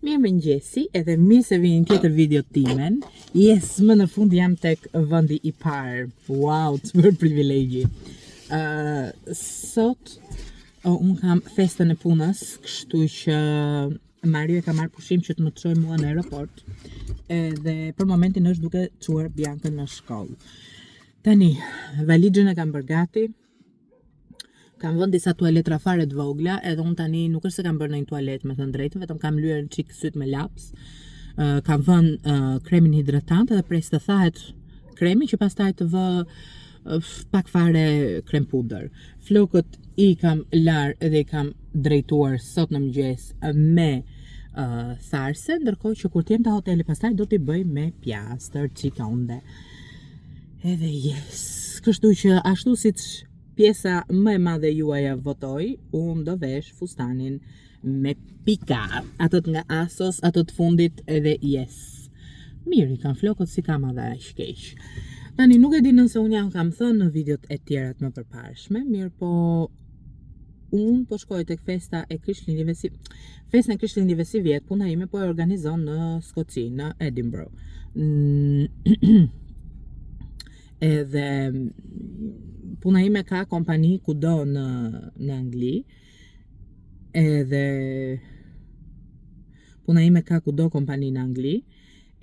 Mirë mëngjesi, edhe mirë se vini në tjetër video timen. Yes, më në fund jam tek vendi I parë. Wow, çfarë privilegji. Sot unë kam festën e punës, kështu që Mario e ka marrë pushim që të më çojë mua në aeroport. Edhe për momentin është duke çuar Biancën në shkollë. Tani, valixhen e kam bërë gati. Kam vënë disa tualetra fare të vogla, edhe unë tani nuk është se kam bërë në një tualet me të drejtën, vetëm kam lyer çik syt me laps. Kam vënë kremin hidratant edhe pres të thahet kremi që pastaj të vë pak fare krem pudër. Flokët I kam larë edhe I kam drejtuar sot në mëngjes me tharse, ndërkohë që kur t'jem të hoteli pastaj do t'i bëj me pjastër, çikonde. Edhe yes, kështu që ashtu siç pjesa më e madhe juaja votoi, unë do vesh fustanin me pika, atët nga Asos, atët fundit edhe yes. Mirë, I kam flokët si kam edhe aq keq. Tani nuk e di nëse unë jam kam thënë në videot e tjera të më përparshme, mirë po unë po shkoj tek festa e Krishtlindjeve si festën e Krishtlindjeve si vjet, puna ime po e organizon në Skoci, në Edinburgh. Edhe puna ime ka kompani kudo në Angli. Edhe puna ime ka kudo kompani në Angli.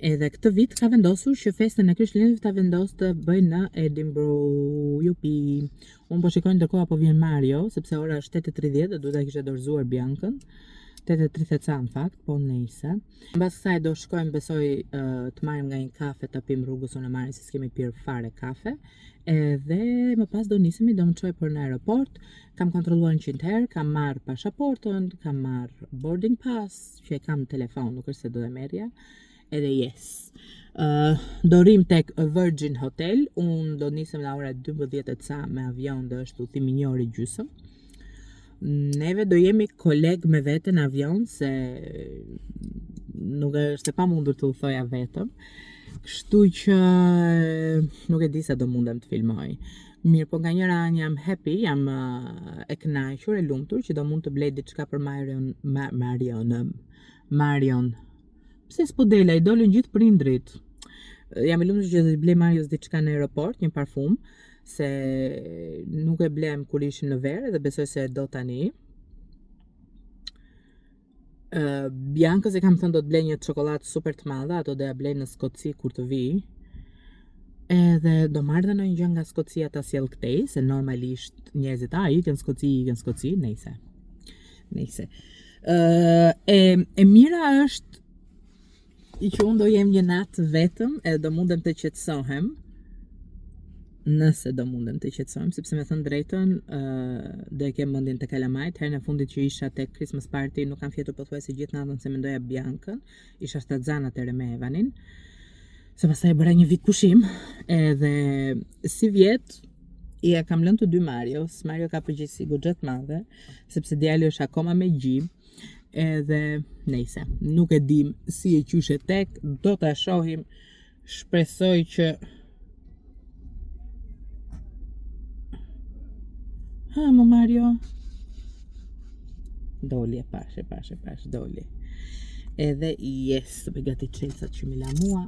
Edhe këtë vit ka vendosur që festën e Krishtlindjeve ta vendos të bëj në Edinburgh. Jupi. Unë po shikoj ndërkohë apo vjen Mario, sepse ora është 8:30 dhe duhet ta kishe dorëzuar Biancën. 8:30 ca në fakt, po nejse. Mbas kësaj do shkojmë besoj të marrim nga një kafe të pim rrugës unë e Mari, se s'kemi pirë fare kafe. Edhe më pas do nisemi, do më çoj për në aeroport. Kam kontrolluar 100 herë, kam marrë pasaportën, kam marrë boarding pass, që e kam në telefon, nuk është se do e merja. Edhe yes. Do rrim tek Virgin Hotel, unë do nisem nga ora 12 ca me avion dhe është udhimi 1 orë gjysmë. Neve do jemi koleg me vete në avion, se nuk është e pamundur të udhtoja vetëm. Kështu që nuk e di sa do mundem të filmoj. Mirë, po nga njëra anë jam happy, jam e kënaqur, e lumtur që do mund të blej diçka për Marion. Pse s'po dela, I dolën gjithë prindrit. Jam e lumtur që do të blej Marios diçka në aeroport, një parfum, se nuk e blem kur ishim në verë dhe besoj se do tani. Biancës e kam thënë do të blej një çokoladë super të madhe, ato do ja blej në Skoci kur të vi. Edhe do marrë dhe ndonjë gjë nga Skocia ta sjell këtej, se normalisht njerëzit ikën në Skoci, nejse. E mira është që unë do jem një natë vetëm edhe do mundem të qetësohem. Nëse do mundem të qetësohem, sepse me thënë drejtën do e kem mendjen te kalamajt. Herën e fundit që isha tek Christmas party nuk kam fjetur pothuajse gjithë natën se mendoja Biancën. Isha shtatzan atëherë me Evanin. Se pastaj bëra një vit pushim, edhe si vjet I e kam lënë të dy Marios. Mario ka përgjegjësi goxha të madhe, sepse djali është akoma me gjim. Edhe nejse, nuk e dim si e qyshe tek, do ta shohim. Shpresoj që ha, më Mario. Doli e pash, doli. Edhe yes, të begati qelësat që mi la mua.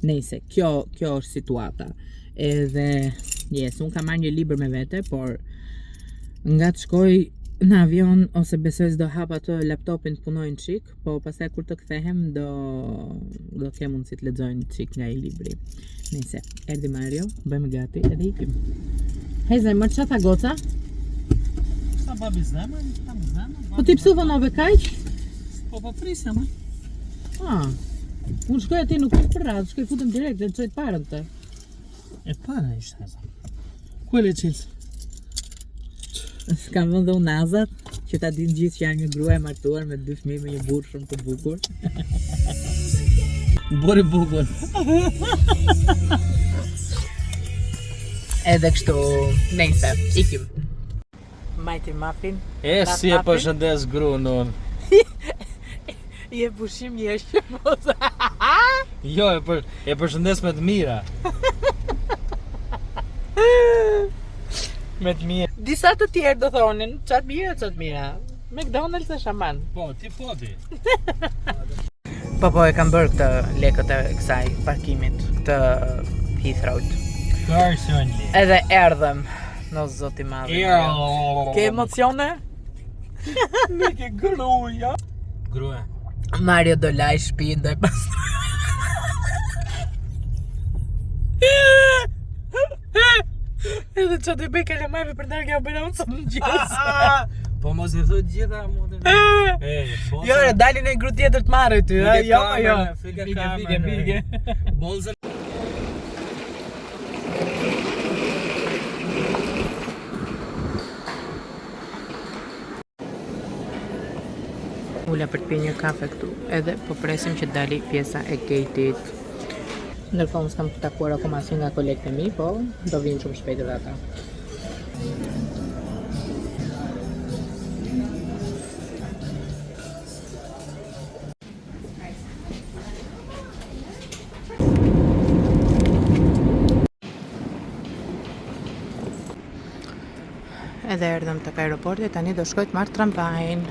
Nejse, kjo është situata. Edhe yes, unë kam marrë një libër me vete, por nga të shkoj në avion ose besoj s'do hap atë laptopin të punojnë çik, po pastaj kur të kthehem do kem mundësi të lexoj një çik nga I libri. Nejse, erdhi Mario, bëjmë gati edhe ikim. Hej zemër, çfarë tha goca? Sa babi zemër, tam zemër. Po ti pse vonove kaq? Po prisja më. Unë shkoj aty nuk për radhë, shkoj futem direkt dhe çoj të parën të. E para ishte heza. Ku e leçilës? Kam vënë dhe unë nazat, që ta din gjithë që janë një grua e martuar me 2 fëmijë me një burr shumë të bukur. Bori bukur. Edhe kështu, nejse, ikim. Majti Mafin. Si e përshëndes gruan unë. Je pushim një është moza. Jo, e përshëndes me të mira. Me të mira. Disa të tjerë do thonin, çat mira. McDonald's e shaman. Po, ti po ti. Po, e kam bërë këtë lekët e kësaj parkimit, këtë Heathrow't. Personally. Edhe erdhëm, no zoti madhe. Ke emocione? Me ke gruja. Gruja. Mario do laj shtëpinë dhe pas. Edhe që të bëj kalamajve për darkë operatës në gjithë. Po mos e thot gjitha modën. Po. Jo, dalin e gru tjetër të marrë ty, ha? Jo. Fike. Bolzën. Ula për të pirë një kafe këtu, edhe po presim që dali pjesa e gate-it. Ndërkohë s'kam takuar akoma asnjë nga kolegët e mi, po do vinë shumë shpejt edhe ata. Edhe erdhëm tek aeroporti, tani do shkoj të marr tramvajin.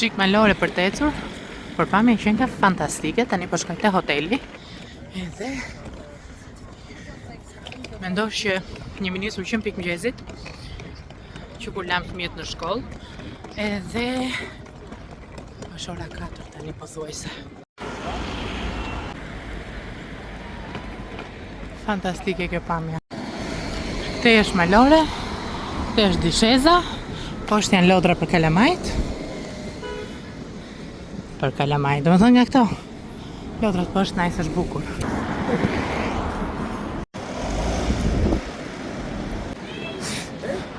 Qik malore për të ecur, por pamja që nga fantastike, tani po shkoj te hoteli. Edhe mendosh që një minis u qëm pikë mëngjesit, që kur lam fëmijët në shkollë, edhe është ora 4 tani pothuajse. Fantastike kjo pamja. Te është malore, te është disheza, poshtë janë lodra për kalamajt. Për kalamaj, do më thënë nga këto lodrat poshtë najs është bukur.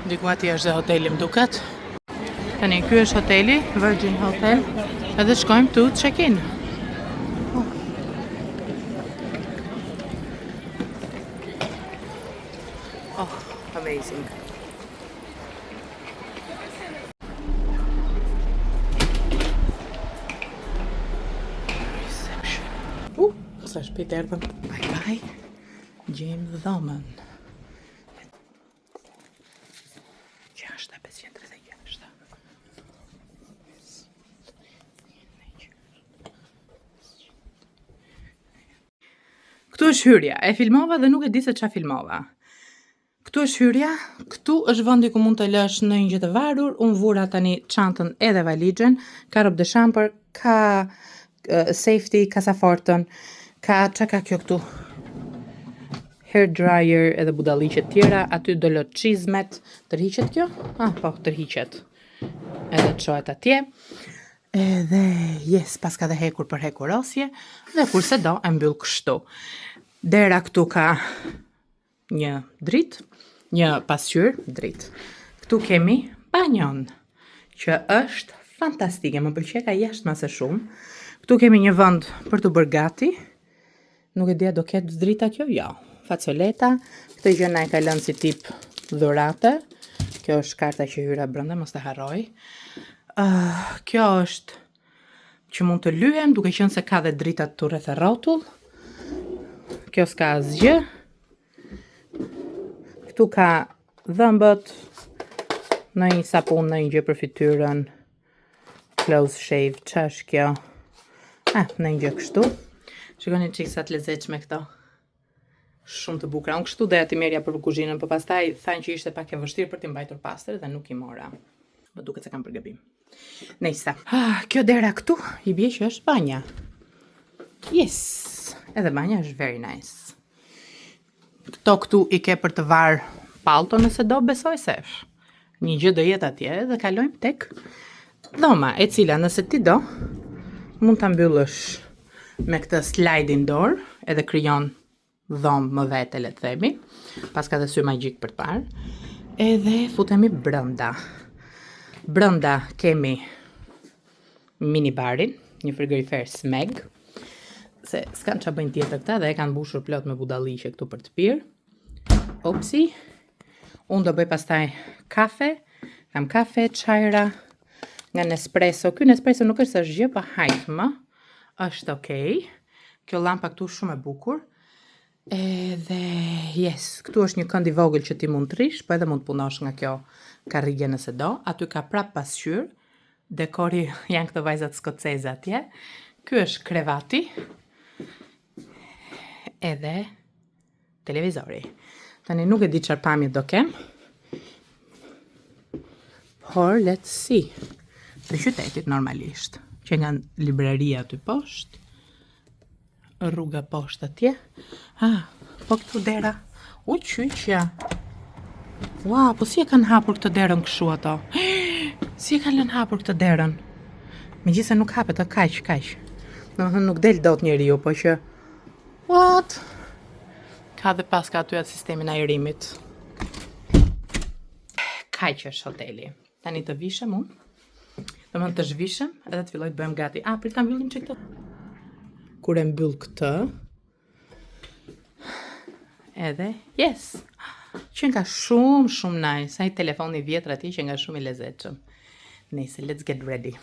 Diku ati është dhe hoteli më duket. Tani, ky është hoteli, Virgin Hotel, edhe shkojmë tu check-in. Oh, amazing. Sa shpejt erdhëm. Bye. Gjejmë dhomën. 6:536. Këtu është hyrja. E filmova dhe nuk e di se ç'a filmova. Këtu është hyrja, këtu është vendi ku mund të lësh ndonjë gjë të varur. Unë vura tani çantën edhe valixhen, ka robe de chambre, ka safety, kasafortën, ka kjo këtu hair dryer edhe budalliqet tjera, aty do lot çizmet, tërhiqet kjo? Po, tërhiqet. Edhe çohet atje. Edhe paska dhe hekur për hekurosje, dhe kurse do e mbyll kështu. Dera këtu ka një dritë, një pasqyrë dritë. Këtu kemi banjon, që është fantastike, më pëlqej ka jashtë mase shumë. Këtu kemi një vend për të bërë gati. Nuk e dia do ketë drita kjo? Jo. Facoleta. Këtë gjë na e ka lënë si tip dhurate. Kjo është karta që hyra brenda, mos ta harroj. Kjo është që mund të lyhem, duke qenë se ka dhe drita të rreth e rrotull. Kjo s'ka asgjë. Këtu ka dhëmbët, në një sapun, në një gjë për fytyrën, close shave, ç'është kjo? Në një gjë kështu. Shikoni çik sa të lezetshme këto. Shumë të bukura. Unë kështu doja t'i merja për kuzhinën, por pastaj thanë që ishte pak e vështirë për t'i mbajtur pastër dhe nuk i mora. Më duket se kam për gabim. Nejsa. Kjo dera këtu i bie që është banja. Yes. Edhe banja është very nice. Këto këtu i ke për të var pallto nëse do, besoj se një gjë do jetë atje dhe kalojmë tek dhoma, e cila nëse ti do mund ta mbyllësh me këtë sliding door, edhe krijon dhomë më vete, le të themi, pas ka dhe sy magjik për të parë, edhe futemi brënda. Brënda kemi minibarin, një frigorifer Smeg, se s'kan që bëjnë tjetër këta dhe e kanë bushur plot me budalliqe këtu për të pirë. Opsi, unë do bëj pastaj kafe, kam kafe, qajra, nga Nespresso. Ky Nespresso nuk është se është gjë pa hajtmë, është okej. Kjo lampa këtu shumë e bukur. Edhe, yes, këtu është një kënd i vogël që ti mund të rish, po edhe mund të punosh nga kjo karrige nëse do. Aty ka prap pasqyrë, dekori janë këto vajzat skoceze atje. Ky është krevati, edhe televizori. Tani nuk e di çfarë pamje do kem, por let's see. Të qytetit normalisht, që nga libreria aty poshtë, rruga poshtë atje. Po këtu dera, u qyqja. Wow, po si e kanë hapur këtë derën kështu ato? Si e kanë lënë hapur këtë derën? Megjithëse nuk hapet, kaq. Domethënë nuk del dot njeriu, po që what? Ka dhe pas ka aty atë sistemin ajrimit. Kaq është hoteli. Tani të vishem unë. Domethënë të zhvishem edhe të filloj të bëjmë gati. Prit ta mbyllim çik këtë. Kur e mbyll këtë, edhe yes. Që nga shumë nice. Ai telefoni i vjetër atje që nga shumë i lezetshëm. Nice, let's get ready.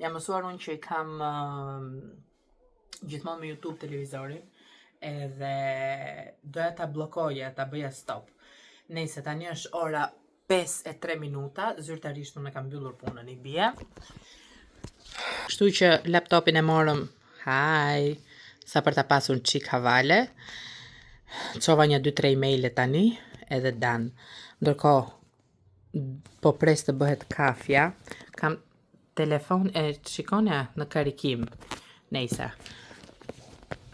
Jam mësuar unë që i kam gjithmonë me YouTube televizorin, edhe doja ta bllokoja, ta bëja stop. Nëse tani është ora 5:03 minuta, zyrtarisht unë e kam mbyllur punën i bie. Kështu që laptopin e morëm, sa për ta pasur çik havale. Çova një 2-3 emaile tani, edhe dan. Ndërkohë po pres të bëhet kafja. Kam telefon e shikonia në karikim. Nejsa.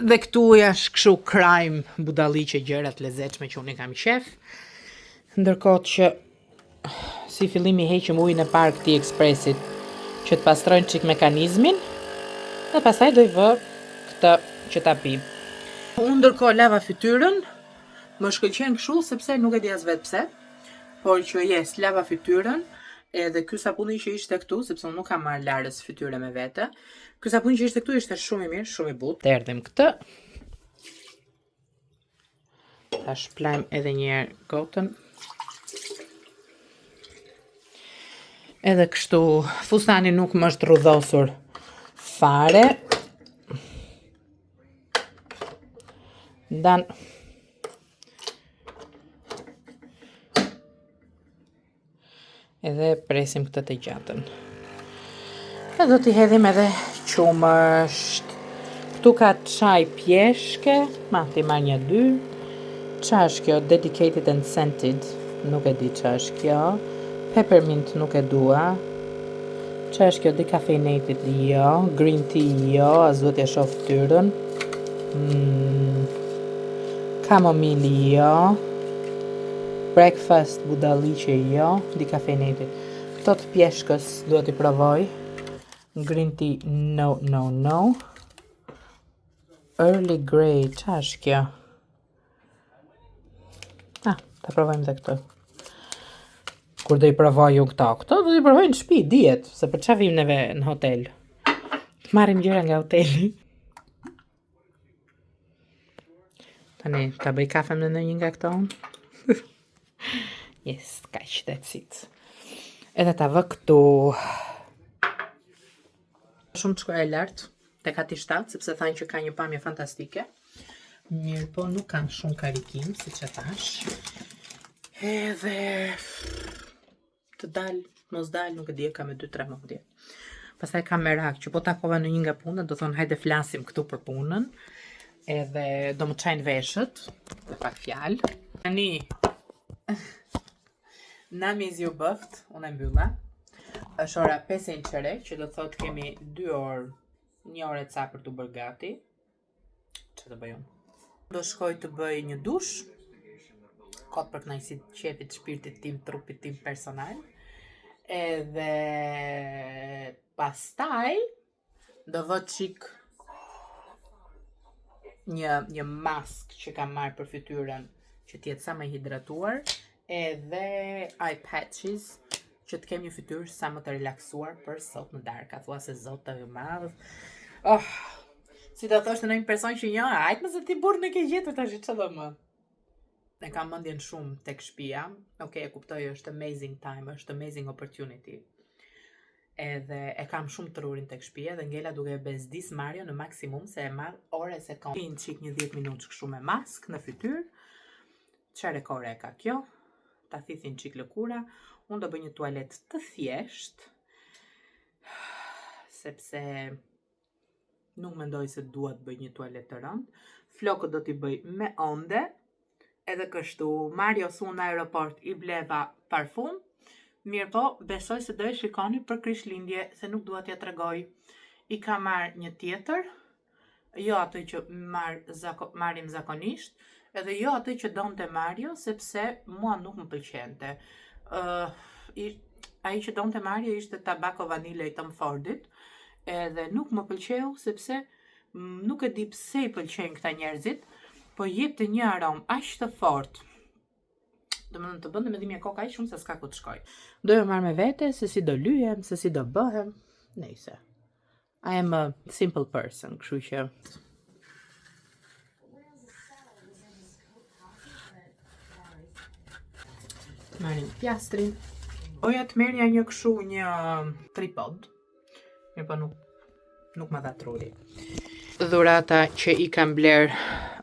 Dhe këtu është kështu crime, budalliqe, gjërat lezetshme që unë i kam qef. Ndërkohë që si fillimi heqëm ujin e parë këtij ekspresit që të pastrojnë çik mekanizmin, dhe pastaj do i vë këtë që ta pi. Unë ndërkohë lava fytyrën, më shkëlqen kështu sepse nuk e di as vetë pse, por që yes, lava fytyrën, edhe ky sapuni që ishte këtu, sepse unë nuk kam marrë larës fytyre me vete. Ky sapuni që ishte këtu ishte shumë i mirë, shumë i butë. Të erdhim këtë. Ta shplajm edhe një herë gotën. Edhe kështu, fustani nuk më është rrudhosur fare. Dan edhe presim këtë të gjatën. E do t'i hedhim edhe qumësht. Këtu ka çaj pjeshke, ti marr një 2. Qa është kjo? Dedicated and scented. Nuk e di qa është kjo. Peppermint nuk e dua. Qa është kjo? Decaffeinated jo. Green tea jo, as do t'ja shoh fytyrën. Chamomile jo. Breakfast budalliqe jo. Decaffeinated. Këto të pjeshkës duhet i provoj. Green tea no. Early Grey, qa është kjo? Ta provojmë dhe këtë. Kur do i provoj ju këto do i provoj në shtëpi, dihet, se për çfarë vim neve në hotel. Të marrim gjëra nga hoteli. Tani, ta bëj kafe me ndonjë nga këto unë? Yes, kaq, that's it. Edhe ta vë këtu. Shumë të shkoj e lartë, tek ati 7, sepse thanë që ka një pamje fantastike. Mirë po nuk kam shumë karikim, si që thash. Edhe të dal, mos dal, nuk e di, ka me 2-3 mundje. Pastaj kam merak që po takova në një nga punët, do thonë hajde flasim këtu për punën. Edhe do më çajnë veshët, dhe pak fjalë. Tani, nami zju bëft, unë e mbylla. Është ora 5:03, që do thotë kemi 2 orë, 1 orë e ca për të bërë gati. Që të bëj unë? Do shkoj të bëj një dush, kot për kënaqësi të qefit, shpirtit tim, trupit tim personal. Edhe pastaj do vë çik një mask që kam marrë për fytyrën që t'jetë sa më hidratuar, edhe eye patches që të kem një fytyrë sa më të relaksuar për sot në darka. Thua se zot të madh. Oh, si do thosh në një person që jo, hajt më se ti burr në ke gjetur tash ç'do më. E kam mendjen shumë tek shtëpia. Okej, e kuptoj, është amazing time, është amazing opportunity. Edhe e kam shumë trurin tek shtëpia dhe ngela duke e bezdis Mario në maksimum se e marr ore se kam. Pin çik një 10 minutë kështu me mask në fytyrë. Çfarë kore ka kjo? Ta thithin çik lëkura. Unë do bëj një tualet të thjesht, sepse nuk mendoj se dua të bëj një tualet të rëndë. Flokët do t'i bëj me onde. Edhe kështu, Mario su në aeroport i bleva parfum. Mirë po, besoj se do e shikoni për Krishtlindje, se nuk dua t'ja tregoj. I ka marrë një tjetër, jo atë që marrim zakonisht, edhe jo atë që donte Mario, sepse mua nuk më pëlqente. Ai që donte Mario ishte tabako vanile i Tom Fordit, edhe nuk më pëlqeu sepse nuk e di pse i pëlqejnë këta njerëzit, po jepte një aromë aq të fortë. Domethënë të bënte me dhimbje koka aq shumë se s'ka ku të shkoj. Do e marr me vete se si do lyhem, se si do bëhem, nejse. I am a simple person, kështu që marrim pjastrin. Oja të merja një kështu një tripod. Mirë po nuk më dha truri. Dhurata që i kam bler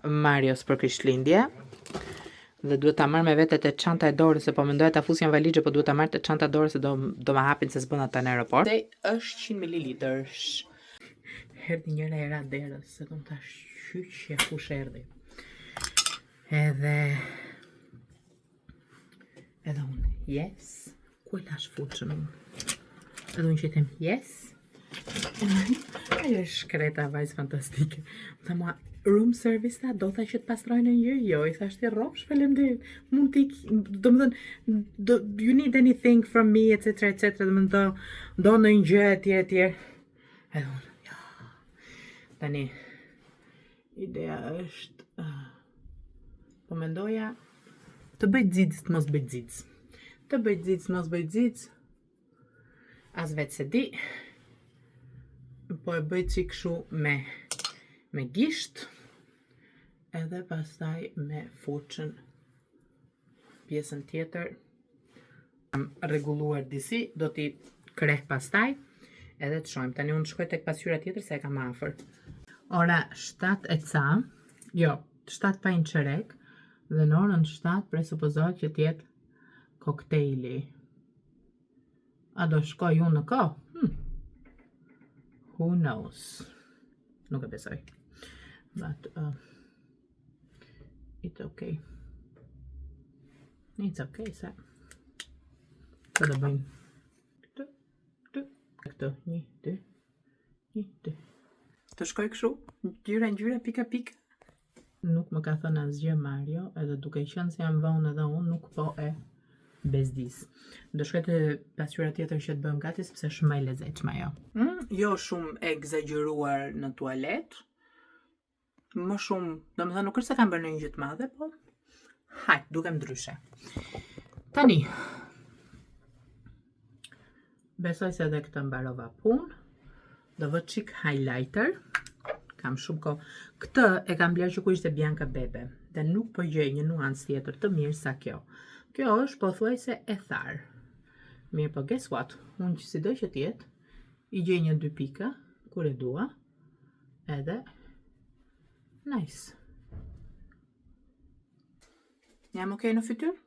Marios për Krishtlindje. Dhe duhet ta marr me vete te çanta e dorës, se po mendoja ta fusja në valizhe, po duhet ta marr te çanta e dorës se do ma hapin se s'bën ata në aeroport. Dhe është 100 ml. Erdhi njëra era derës, se do ta shqyqje kush erdhi. Edhe unë, yes, ku e lash fuqën unë? Edhe unë që them, yes. Ajo është shkreta, vajzë fantastike. Tha mua, room service ta, do tha që të pastrojnë një jo, i thash ti rrofsh, faleminderit. Mund t'i, do më thënë, you need anything from me, etc, etc, do më thënë, do në një gjë, etj. Edhe unë, ja. Tani, ideja është, po mendoja, të bëj xixë, të mos bëj xixë. Të bëj xixë, mos bëj xixë, as vetë se di, po e bëj qik shu me gisht, edhe pastaj me fuqën pjesën tjetër. Kam rregulluar disi, do t'i kreh pastaj, edhe të shojmë. Tani unë shkoj tek pasqyra tjetër se e kam afër. Ora 7 e ca, jo, 7 pa një qerek, dhe në orën 7 presupozohet që t'jetë koktejli. A do shkoj unë në kohë? Who knows? Nuk e besoj. But it's okay. It's okay, sa. Këtë do bëjmë. Këtë, 1, 2, 1, 2. Të shkoj kështu, ngjyra, pika. Nuk më ka thënë asgjë Mario, edhe duke qenë se jam vonë edhe unë, nuk po e bezdis. Do shkoj te pasqyra tjetër që të bëjmë gati, sepse është më e lezetshme ajo. Jo shumë e egzageruar në tualet. Më shumë, domethënë nuk është se kam bërë ndonjë gjë të madhe, po hajt, dukem ndryshe. Tani, besoj se edhe këtë mbarova punë. Do vë çik highlighter. Kam shumë kohë. Këtë e kam bler që ku ishte Bianca Bebe, dhe nuk po gjej një nuancë tjetër të mirë sa kjo. Kjo është pothuajse e tharë. Mirë po, guess what? Unë që si do që tjetë, i gjej një 2 pika, kur e dua, edhe nice. Jam okej në fytyrë?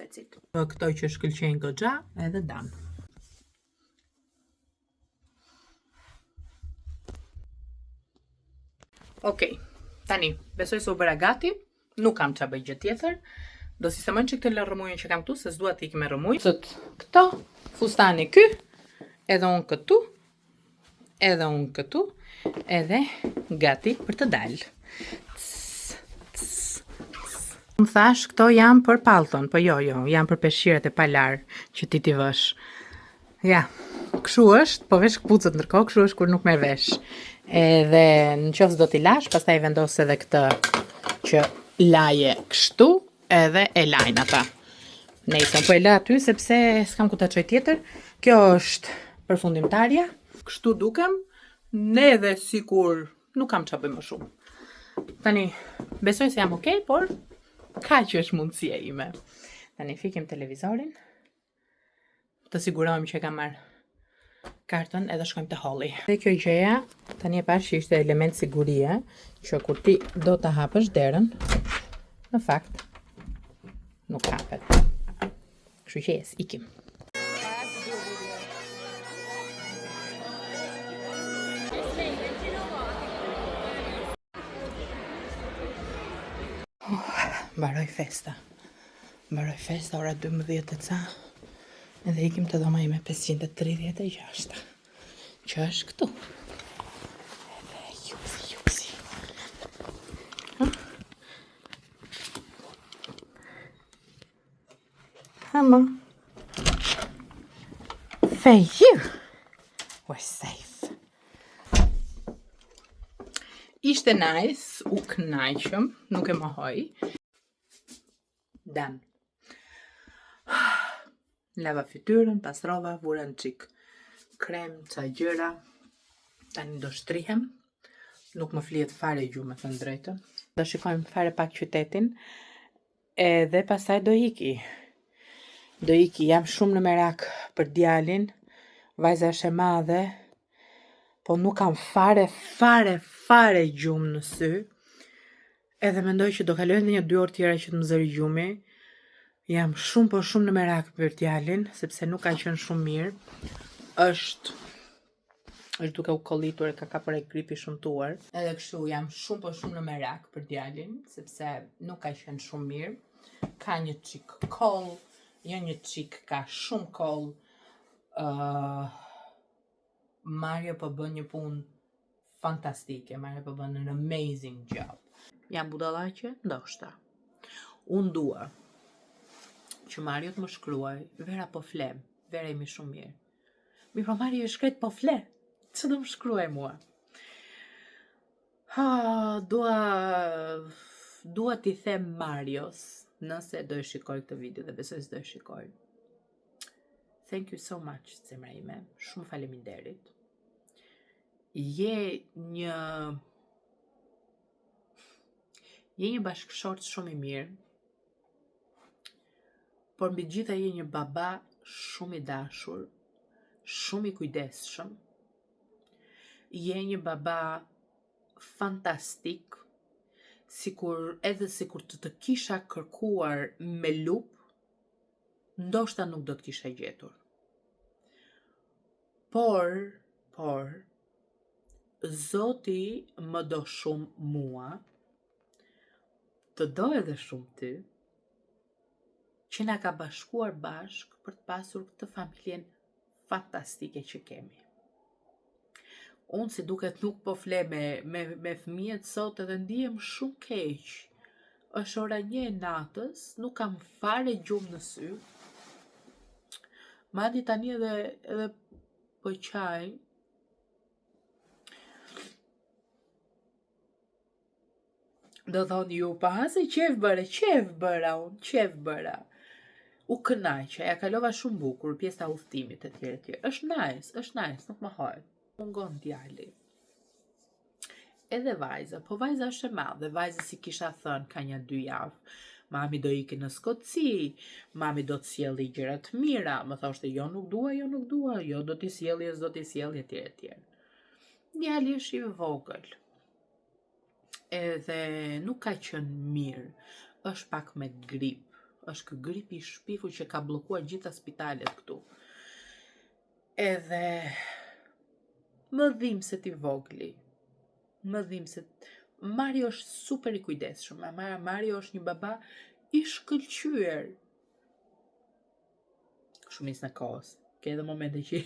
That's it. Këto që shkëlqejnë goxha, edhe dam. Okej, tani, besoj se u bëra gati, nuk kam qa bëj gjë tjetër. Do sistemojnë që këtë rrëmujën që kam tu, se s'dua t'i me rrëmuj. Këto, fustani ky, edhe unë këtu, edhe gati për të dalë. Më thash, këto jam për pallton, po jo, jam për peshqiret e palar që ti t'i vësh. Ja, kështu është, po vesh këpucët ndërkohë, kështu është kur nuk merr vesh. Edhe në qoftë do t'i lash, pastaj vendos edhe këtë që laje kështu, edhe e lajnë ata. Nejse, po e la aty sepse s'kam ku ta çoj tjetër. Kjo është përfundimtarja. Kështu dukem, ne dhe sikur nuk kam ç'a bëj më shumë. Tani, besoj se jam okay, por kaq është mundësia ime. Tani fikim televizorin. Të sigurohem që e kam marrë kartën edhe shkojmë te holli. Dhe kjo gjëja, tani e pash që ishte element sigurie, që kur ti do ta hapësh derën, në fakt nuk hapet. Kështu që ikim. Mbaroj festa. Ora 12 e ca. Edhe ikim të dhoma ime 536, që është këtu. Edhe juksi. Hama. Thank you. We're safe. Ishte nice, u kënaqëm, nuk e mohoj. Done. Lava fytyrën, pastrova, vura në qik krem, ca gjëra. Tani do shtrihem. Nuk më flihet fare gjumë, me thënë drejtën. Do shikojmë fare pak qytetin. Edhe pastaj do iki. Jam shumë në merak për djalin. Vajza është e madhe. Po nuk kam fare gjumë në sy. Edhe mendoj që do kalojnë dhe një 2 orë tjera që të më zëri gjumi. Jam shumë në merak për djalin, sepse nuk ka qenë shumë mirë. Është duke u kollitur e ka kapur e gripi shëmtuar. Edhe kështu jam shumë në merak për djalin, sepse nuk ka qenë shumë mirë. Ka një çik koll, jo një çik, ka shumë koll. Mario po bën një punë fantastike, Mario po bën an amazing job. Jam budallaqe? Ndoshta. Unë dua që Mario të më shkruaj, Vera po flem, Vera jemi shumë mirë. Mi po Mario e shkret po fle, që do më shkruaj mua? Dua t'i them Marios, nëse do e shikoj këtë video dhe besoj se do e shikoj. Thank you so much, zemra ime, shumë faleminderit. Je një bashkëshort shumë i mirë, por mbi gjitha je një baba shumë i dashur, shumë i kujdesshëm. Je një baba fantastik, sikur të kisha kërkuar me lup, ndoshta nuk do të kisha gjetur. Por, Zoti më do shumë mua, të do edhe shumë ty, që na ka bashkuar bashk për të pasur këtë familjen fantastike që kemi. Unë si duket nuk po fle me fëmijët sot edhe ndihem shumë keq. Është ora 1 e natës, nuk kam fare gjumë në sy. Madje tani edhe po qaj. Do thonë ju, pa se qef bëra unë. U kënaqja, ja kalova shumë bukur, pjesa udhëtimit e tjerë. Është nice, nuk më hoj. Mungon djali. Edhe vajza, po vajza është e madhe, vajza si kisha thënë ka një 2 javë. Mami do iki në Skotësi, mami do të sjellë gjëra të mira, më thoshte jo nuk dua, jo do t'i sjellë, etj. Djali është i vogël. Edhe nuk ka qenë mirë, është pak me grip. Është kë gripi i shpifur që ka bllokuar gjitha spitalet këtu. Edhe më dhim se ti vogli. Mario është super i kujdesshëm. Mario është një baba i shkëlqyer. Shumicën e kohës. Ke edhe momente që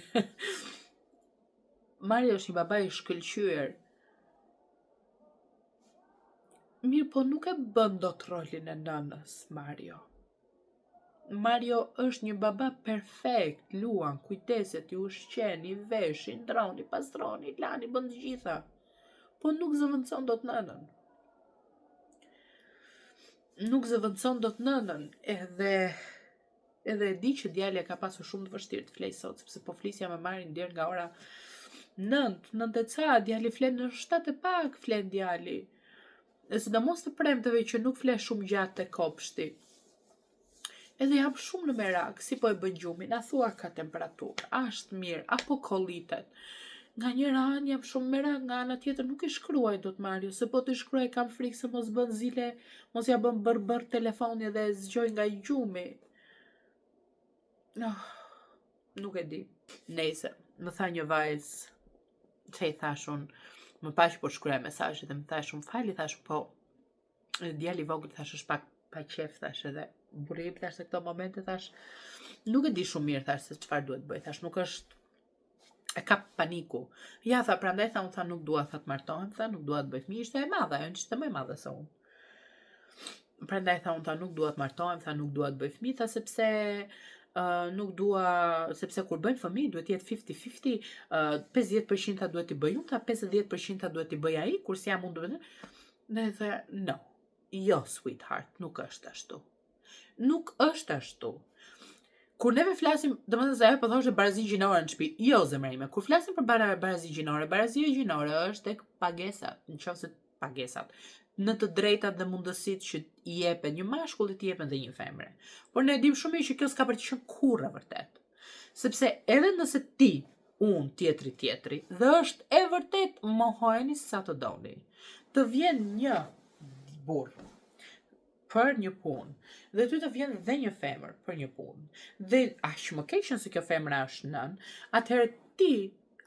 Mario është një baba i shkëlqyer. Mirë, po nuk e bën dot rolin e nënës, Mario. Mario është një baba perfekt, luan, kujdeset, i ushqen, i vesh, i ndron, i pastron, i lan, i bën të gjitha. po nuk zëvendëson dot nënën. Nuk zëvendëson dot nënën, edhe e di që djalja ka pasur shumë të vështirë të flej sot, sepse po flisja me Marin deri nga ora 9 e ca, djali flen në 7 e pak, flen djali. E sidomos të premteve që nuk fle shumë gjatë te kopshti. Edhe jam shumë në merak, si po e bën gjumin, a thua ka temperaturë, ashtë mirë, apo kollitet. Nga njëra anë jam shumë merak, nga ana tjetër nuk i shkruaj dot Mario, se po të shkruaj kam frikë se mos bën zile, mos ja bën bër telefoni dhe zgjoj nga gjumi. Nuk e di. Nejse, më tha një vajzë, që i thashun, më pa që po shkruaj mesazhe dhe më thashun, fali, thash po, djali i vogël thash është pak pa qef, thash edhe burri im thash se këto momente thash nuk e di shumë mirë thash se çfarë duhet bëj, thash nuk është e kap paniku. Ja tha, prandaj tha, unë tha nuk dua tha të martohem, tha nuk dua të bëj fëmijë, ishte e madhe, ajo ishte më e madhe se unë. Prandaj tha, unë tha nuk dua të martohem, tha nuk dua të bëj fëmijë, tha sepse nuk dua, sepse kur bëjmë fëmijë duhet jetë 50-50, 50% tha duhet t'i bëj unë, tha 50% tha duhet t'i bëj ai, kurse jam unë duhet. Dhe tha, no, jo sweetheart, nuk është ashtu. Nuk është ashtu. Kur neve flasim, domethënë se ajo po thoshte barazi gjinore në shtëpi. Jo, zemra ime, kur flasim për barazi gjinore, barazia gjinore është tek pagesat, nëse pagesat, në të drejtat dhe mundësitë që i jepen një mashkulli të jepen dhe një femre. Por ne dim shumë mirë që kjo s'ka për të qenë kurrë vërtet. Sepse edhe nëse ti, unë, tjetri, dhe është e vërtet, mohojeni sa të doni. Të vjen një burr për një punë, dhe ty të vjen dhe një femër për një punë, dhe aq më keq se kjo femra është nën, atëherë ti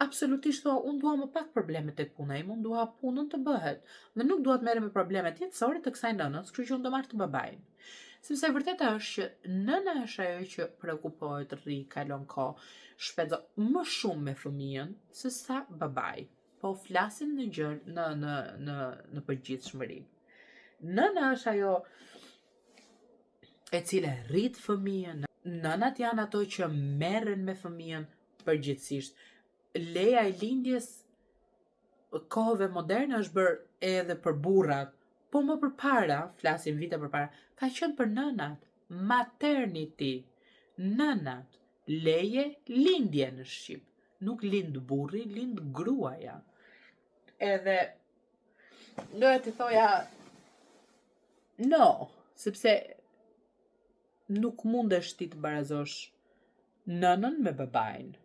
absolutisht thua, unë dua më pak probleme tek puna ime, unë dua punën të bëhet, dhe nuk dua të merrem me problemet jetësore të kësaj nënës, kështu që unë do marr të babain. Sepse vërteta është që nëna është ajo që prekupohet, rri, kalon kohë, shpenzon më shumë me fëmijën se sa babai. Po flasim në përgjithshmëri. Nëna është ajo e cila rrit fëmijën. Nënat janë ato që merren me fëmijën përgjithsisht. Leja e lindjes kohëve moderne është bërë edhe për burrat, po më përpara, flasim vite përpara, ka qenë për nënat, maternity, nënat, leje lindje në shqip. Nuk lind burri, lind gruaja. Edhe doja të thoja no, sepse nuk mundesh ti të barazosh nënën me babain.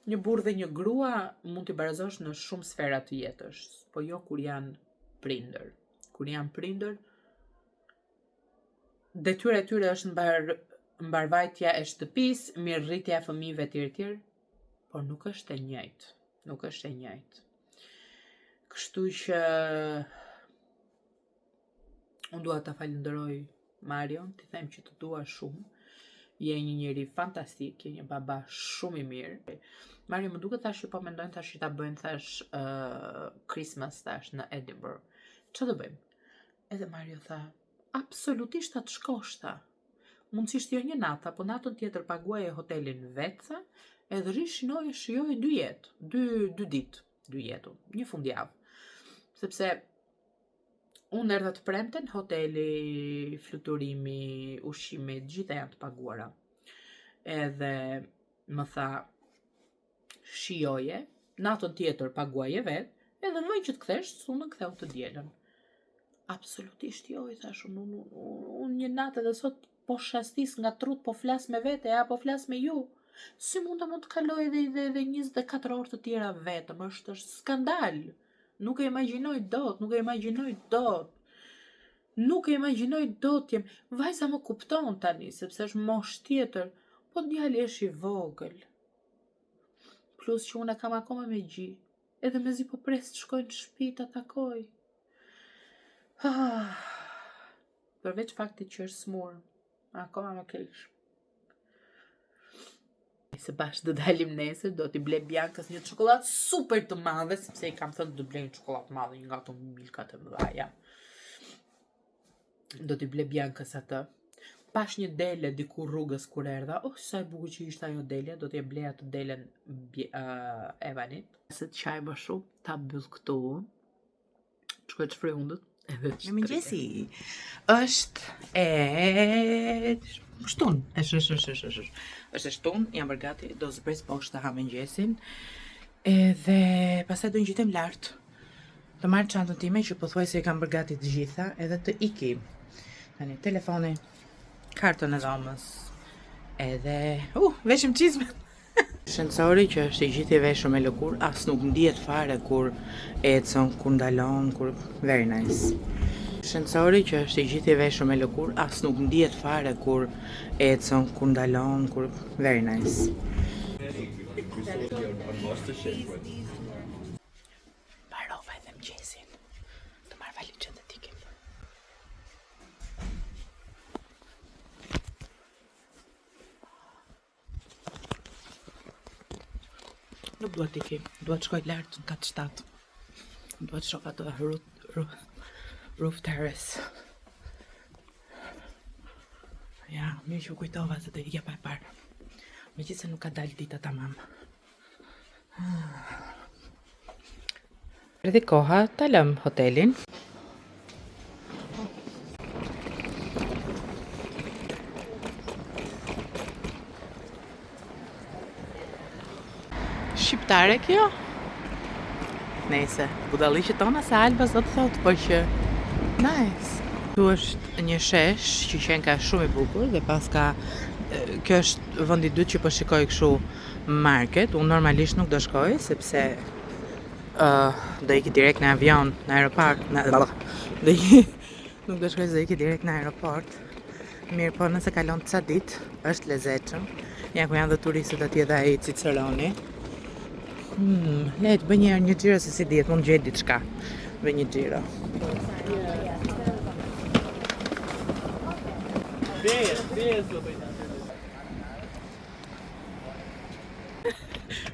Një burr dhe një grua mund t'i barazosh në shumë sfera të jetës, po jo kur janë prindër. Kur janë prindër, detyra e tyre është mbarvajtja e shtëpisë, mirërritja e fëmijëve etj, por nuk është e njëjtë. Nuk është e njëjtë. Kështu që unë dua ta falenderoj Marion, t'i them që të dua shumë. Je një njeri fantastik, je një baba shumë i mirë. Mario, më duket tash që po mendojnë tash që ta bëjmë tash Christmas tash në Edinburgh. Ç'do të bëjmë? Edhe Mario tha, absolutisht atë shkosh tha. Mundësisht jo një natë, apo natën tjetër paguaje hotelin vetë, tha, edhe rish shijoje 2 jetë, 2 ditë, 2 jetë, një fundjavë. Sepse unë erdha të premten, hoteli, fluturimi, ushqimi, gjitha janë të paguara. Edhe më tha, shijoje, natën tjetër paguaje vetë, edhe vëj që të kthesh, unë ktheu të dielën. Absolutisht jo, i thash, unë një natë edhe sot po shastis nga trut, po flas me vete, po flas me ju. Si mund të kaloj edhe 24 orë të tjera vetëm, është skandal. Nuk e imagjinoj dot, nuk e imagjinoj dot jem. Vajza më kupton tani, sepse është moshë tjetër, po djali është i vogël. Plus që unë kam akoma me gji, edhe mezi po pres të shkoj në shtëpi ta takoj. Përveç faktit që është smur, akoma më keq. Se bashkë do dalim nesër, do t'i blej Biankës një çokoladë super të madhe, sepse i kam thënë do blej një çokoladë të madhe, një nga ato milka të mëdha. Do t'i blej Biankës atë. Pash një dele diku rrugës kur erdha. Sa e bukur që ishte ajo dele, do t'je bleja të delen Evanit. Se të qaj më shumë, ta bëll këtu. Shkoj të shprej undët. Në mëngjesi. Është e shtun. Është e shtun, jam bërgati, do zbres poshtë të ha mëngjesin. Edhe pastaj do ngjitem lart. Të marr çantën time që pothuajse e kam bërgati të gjitha, edhe të ikim. Tani telefoni, kartën e dhomës, edhe veshëm çizme. Shëndësori që është i gjithë i veshur me lëkur, as nuk ndihet fare kur ecën, kur ndalon, kur very nice. Shëndësori që është i gjithë i veshur me lëkur, as nuk ndihet fare kur ecën, kur ndalon, kur very nice. Mbarova edhe mëngjesin. Të marr valizën dhe t'ikim. Nuk duhet t'ikim, duhet shkoj lart në katë 7. Duhet shoh ato roof terrace. Ja, mirë që u kujtova se do ikja pa e parë. Megjithëse nuk ka dalë dita tamam. Erdhi koha ta lëm hotelin. Shqiptare kjo? Nese, budalliqet tona se Albas do të thotë, po që nice. Tu është një shesh që qenë ka shumë i bukur dhe pas ka kjo është vendi i dytë që po shikoj kështu market. Unë normalisht nuk do shkoj sepse do iki direkt në avion, në aeroport, nuk do shkoj se do iki direkt në aeroport. Mirë, po nëse kalon ca ditë, është lezetshëm. Ja ku janë dhe turistët atje dhe ai Ciceroni. Le të bëj një xhiro se si dihet, mund gjej diçka. Bëj një xhiro.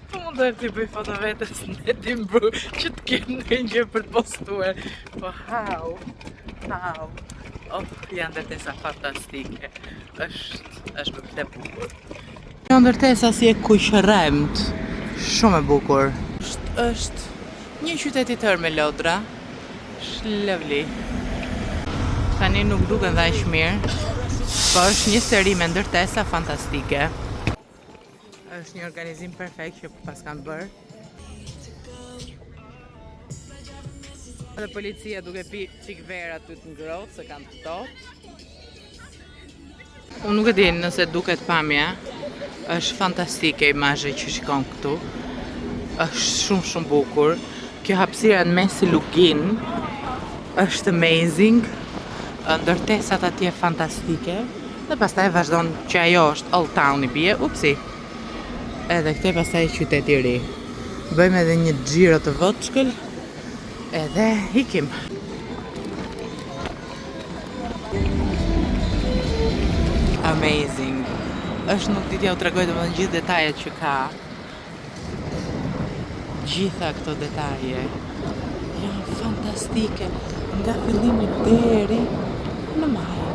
Po mund të bëj foto vetes në Edinburgh që të kem ndonjë për të postuar. Po how? Janë ndërtesa fantastike. Është më të bukur. Janë ndërtesa si e kuqërremt. Shumë e bukur. Është një qytet i tërë me lodra. Lovely. Tani nuk duken dhe aq mirë, po është një seri me ndërtesa fantastike. Është një organizim perfekt që pas kanë bërë. Dhe policia duke pi qik vera të ngrohtë se kanë të ftohtë. Unë nuk e di nëse duket pamja, është fantastike imazhi që shikon këtu. Është shumë bukur. Kjo hapësira në mes i lugin është amazing. Ndërtesat atje fantastike. Dhe pastaj vazhdon që ajo është Old Town i bie. Upsi. Edhe këte pastaj qyteti i ri. Bëjmë edhe një xhiro të voçkël. Edhe ikim. Amazing. Është nuk ditja u tregoj domethënë gjithë detajet që ka. Gjitha këto detaje janë fantastike nga fillimi deri në malë.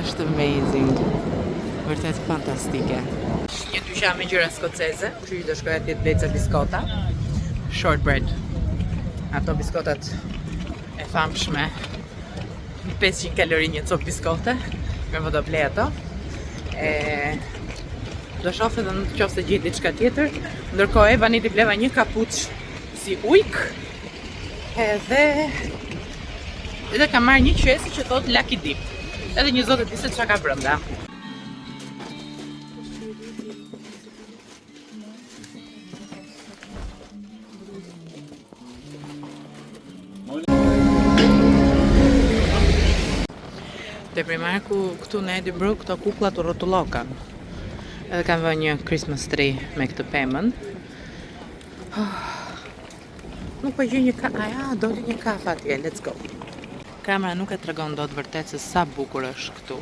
Është amazing. Vërtet fantastike. Një dyqan me ngjyra skoceze, kështu që do shkoj atje të blej ca biskota. Shortbread. Ato biskotat e famshme. 500 kalori një copë biskote. Me do blej ato. Do shoh edhe në qoftë se gjej diçka tjetër. Ndërkohë Evani t'i bleva një kapuç si ujk. Edhe ka marrë një qesi që thot Lucky Dip. Edhe një zotë di se çka ka brenda. Te Primarku këtu në Edinburgh këto kukullat u rrotullokan. Edhe kanë vënë një Christmas tree me këtë pemën. Nuk po gjej një kafe. Doli një kafe atje, let's go. Kamera nuk e tregon dot vërtet se sa bukur është këtu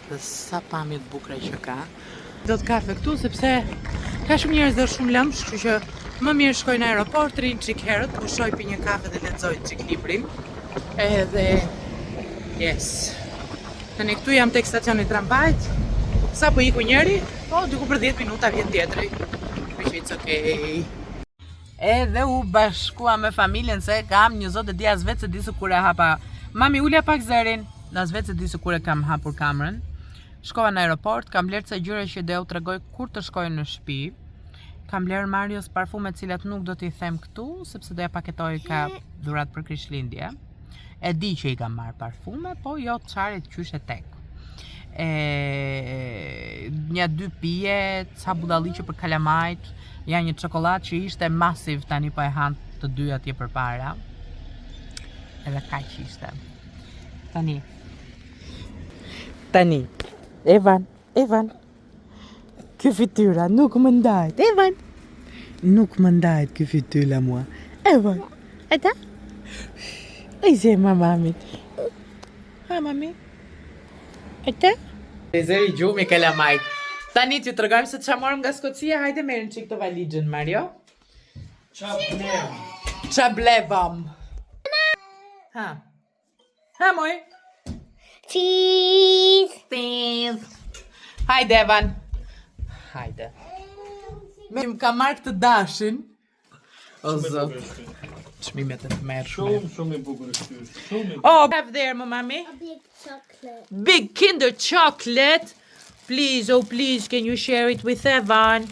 dhe sa pamje të bukura që ka. Do të kafe këtu sepse ka shumë njerëz dhe shumë lëmsh, kështu që më mirë shkoj në aeroport, rrin çik herët, pushoj pi një kafe dhe lexoj çik librin. Edhe yes. Tani këtu jam tek stacioni tramvajt. Sa po iku njëri, po diku për 10 minuta vjen tjetri. Kështu it's okay. Edhe u bashkua me familjen se kam një zot e di as vetë se di se kur e hapa. Mami ulja pak zërin, as vetë se di se kur e kam hapur kamerën. Shkova në aeroport, kam blerë ca gjëra që do u tregoj kur të shkoj në shtëpi. Kam blerë Marios parfume të cilat nuk do t'i them këtu, sepse do ja paketoj ka dhurat për Krishtlindje. E di që i kam marrë parfume, po jo çaret qyshe tek. Një 2 pije, ca budalliqe për kalamajt, ja një çokoladë që ishte masiv, tani po e han të dy atje përpara. Edhe kaq ishte. Tani. Evan. Ky fytyra nuk më ndajt. Evan. Nuk më ndajt ky fytyra mua. Evan. Ata? Ai se mamamit. Ha mami. Ata? Zeri gjumi kalamajt. Tani t'ju tregojmë se ç'a morëm nga Skocia, hajde merrem çik të valixhen Mario. Ç'a blevam. Ha moj. Cheese. Hajde Evan. Hajde. Më ka marrë këtë dashin. O zot. Çmimet e tmerrshme. Shumë i bukur është. Oh, have there, mommy. A big chocolate. Big Kinder chocolate. Please, oh please, can you share it with Evan?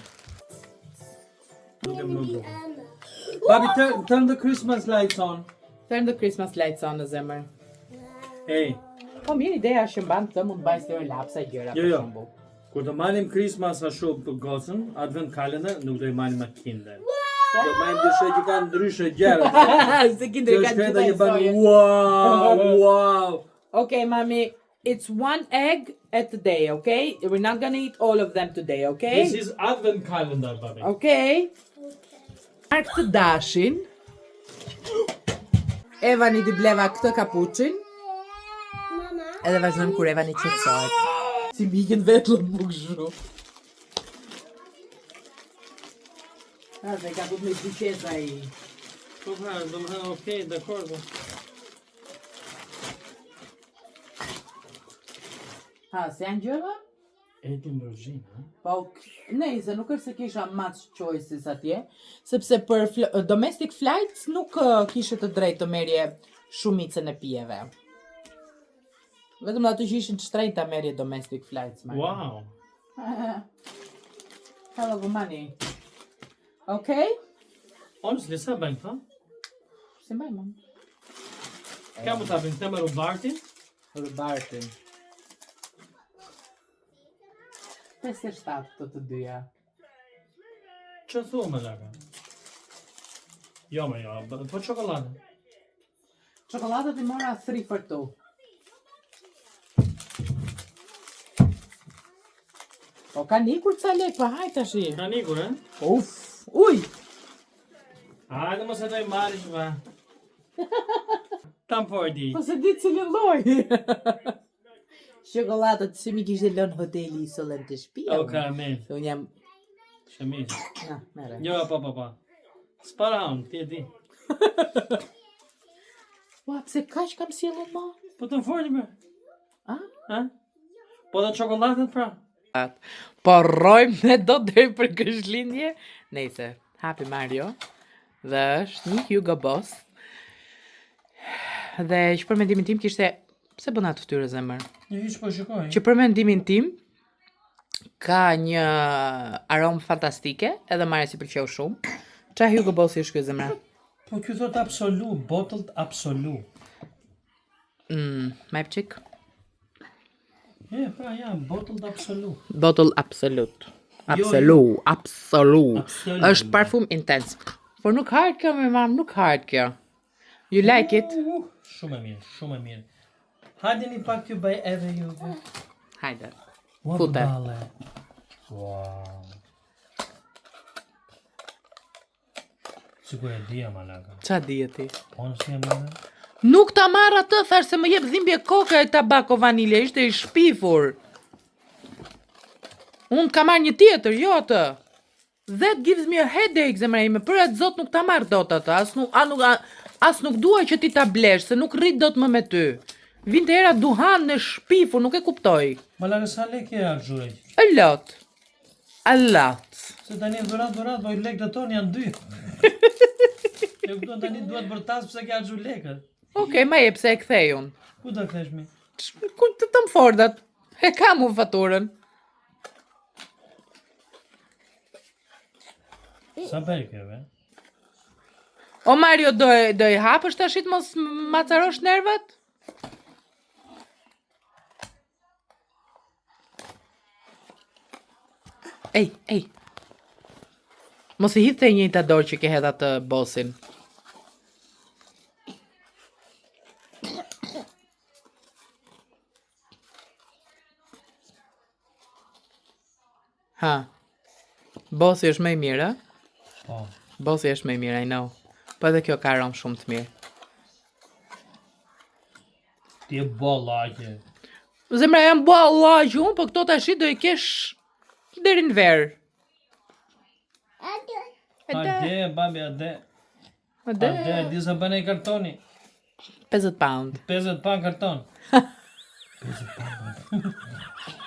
Anna. Babi, turn the Christmas lights on. Turn the Christmas lights on në zemër. Hey, Po mirë ideja është që mban të mund të bajë të lapsa gjëra për jo. shembull. Kur të manim Christmas ashtu për gocën, advent kalender, nuk do i manim me Kinder. Do manim dyshe që kanë ndryshe gjera. Se Kinder ka gjitha historia. Wow. Okay, mommy, it's 1 egg at a day, okay? We're not gonna eat all of them today, okay? This is advent calendar, babi. Okay. Mark të dashin. Evan i di bleva këtë kapuçin. Mama. Edhe vazhdojmë kur Evan i qetësohet. Si mbiqen vetë lë buk zhu. Dhe ka buk me dyqesa i. Po pra, do më thënë okej, dakor. Ha, se janë gjëra? Etin rozhin, ha? Po, nejse, nuk është se kisha much choices atje, sepse për domestic flights nuk kishe të drejtë të merje shumicën e pijeve. Vetëm ato që ishin të shtrenjta merje domestic flights. Wow. Hello, Gumani. Okay? Honestly, sa bëjmë këta? Si mbaj, mam? Ka mu të apin të me Rubartin? Rubartin. 57 të dyja. Që thua me laka? Jo, po çokoladë. Çokoladët i mora 3 for 2. Po ka nikur ca lek, pa hajt tash. Ka nikur, e? Uf, uj! Hajde mos e doj marish, va. Tam fordi. Po se di cilin lloj. Çokoladët si mi kishte lënë hoteli i sollën të shtëpia. O, karamel. Se unë jam... Shemish. Na, mere. Jo, pa. Spara unë, ti e di. Ua, pse kaq kam sjellën ma? Po të më fordi, bërë. A? Po dhe çokoladët, pra. Po rrojmë ne do deri për Krishtlindje. Nejse, hapi Mario. Dhe është një Hugo Boss. Dhe që për mendimin tim kishte... Pse bën atë fytyrë zemër? Një hiç po shikoj. Që për mendimin tim ka një aromë fantastike, edhe Maria si pëlqeu shumë. Qa Hugo Boss është ky zemra? Po ky thot absolu, bottled absolu. My chick. Pra, bottled absolu. Bottle absolute. Jo. Absolu. Absolu. Është parfum intens. Por nuk hart kjo me mam, nuk hart kjo. You like it? Shumë e mirë. Hajde një pak t'ju bëj edhe juve. Hajde. Ua, Fute. bëbale. Wow. Sigur e dhja, malaka. Qa dije ti? Onë si e mëne? Nuk ta marr atë, thash se më jep dhimbje koka e tabako vanilje, ishte i shpifur. Unë ka marr një tjetër, jo atë. That gives me a headache, zemra ime, për atë zot nuk ta marr dot atë, as nuk dua që ti ta blesh, se nuk rrit dot më me ty. Vinte era duhan në shpifu, nuk e kuptoj. Ma lagë sa lek e arxhuaj. A lot. A lot. Se tani dhurat, po i lekët tonë janë 2. E kupton tani duhet bërtas pse ke arxhu lekët. Okej, ma jep se e kthej unë. Ku do kthesh mi? Ku të Tom Fordat? E kam unë faturën. Sa bëj keve? O Mario, do e hapësh tashit mos macarosh nervat? Ej. Mos i hidhte njëjta dorë që ke hedh atë bosin. Ha. Bosi është më i mirë, a? Po. Bosi është më i mirë, I know. Po edhe kjo ka aromë shumë të mirë. Ti e bollaqe. Zemra jam bua laqë unë, po këto tash do i kesh deri në verë. Ade, babi, ade. Ade. Ade, di sa bën ai kartoni. 50 pound. 50 pa karton. 50 pa.